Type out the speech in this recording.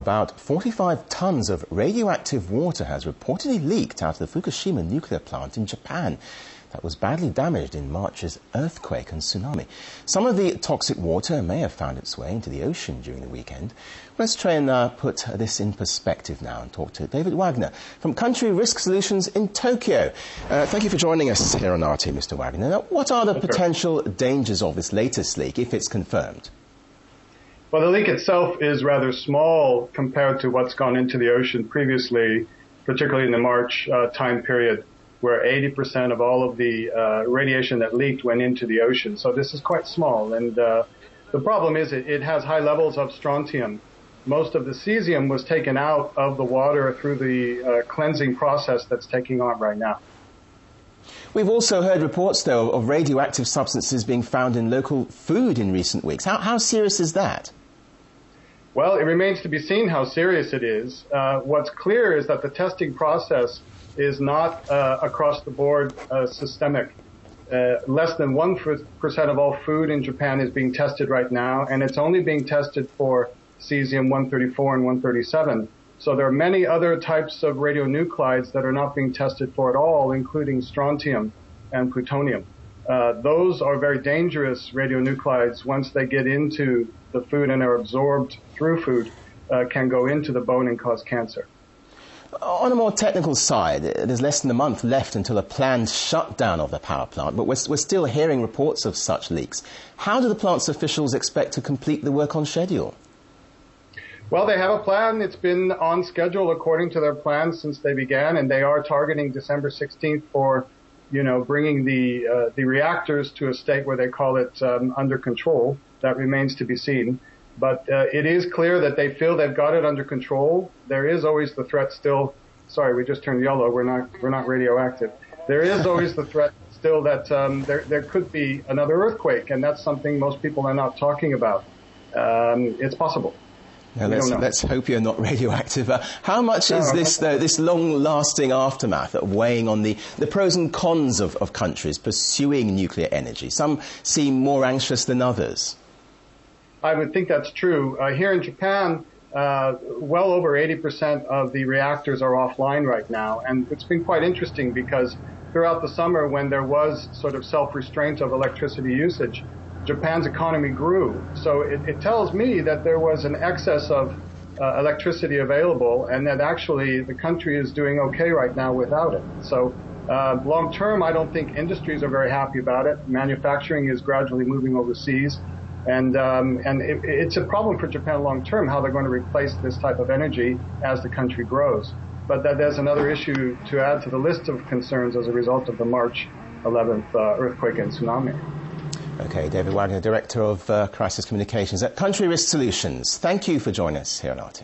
About 45 tons of radioactive water has reportedly leaked out of the Fukushima nuclear plant in Japan that was badly damaged in March's earthquake and tsunami. Some of the toxic water may have found its way into the ocean during the weekend. Let's try and put this in perspective now and talk to David Wagner from Country Risk Solutions in Tokyo. Thank you for joining us here on RT, Mr. Wagner. Now, what are the potential dangers of this latest leak if it's confirmed? Well, the leak itself is rather small compared to what's gone into the ocean previously, particularly in the March time period, where 80% of all of the radiation that leaked went into the ocean. So this is quite small. And the problem is it has high levels of strontium. Most of the cesium was taken out of the water through the cleansing process that's taking on right now. We've also heard reports, though, of radioactive substances being found in local food in recent weeks. How serious is that? Well, it remains to be seen how serious it is. What's clear is that the testing process is not across the board systemic. Less than 1% of all food in Japan is being tested right now, and it's only being tested for cesium-134 and 137. So there are many other types of radionuclides that are not being tested for at all, including strontium and plutonium. Those are very dangerous radionuclides. Once they get into the food and are absorbed through food, can go into the bone and cause cancer. On a more technical side, there's less than a month left until a planned shutdown of the power plant, but we're still hearing reports of such leaks. How do the plant's officials expect to complete the work on schedule? Well, they have a plan. It's been on schedule according to their plans since they began, and they are targeting December 16th for, bringing the reactors to a state where they call it under control. That remains to be seen. But it is clear that they feel they've got it under control. There is always the threat still. Sorry, we just turned yellow. We're not radioactive. There is always the threat still that there could be another earthquake, and that's something most people are not talking about. It's possible. Now, let's hope you're not radioactive. How much is this long-lasting aftermath weighing on the pros and cons of countries pursuing nuclear energy? Some seem more anxious than others. I would think that's true. Here in Japan, well over 80% of the reactors are offline right now. And it's been quite interesting because throughout the summer, when there was sort of self-restraint of electricity usage, Japan's economy grew. So it tells me that there was an excess of electricity available and that actually the country is doing okay right now without it. So long term, I don't think industries are very happy about it. Manufacturing is gradually moving overseas. And it's a problem for Japan long term, how they're going to replace this type of energy as the country grows. But there's another issue to add to the list of concerns as a result of the March 11th earthquake and tsunami. Okay, David Wagner, Director of Crisis Communications at Country Risk Solutions. Thank you for joining us here on RT.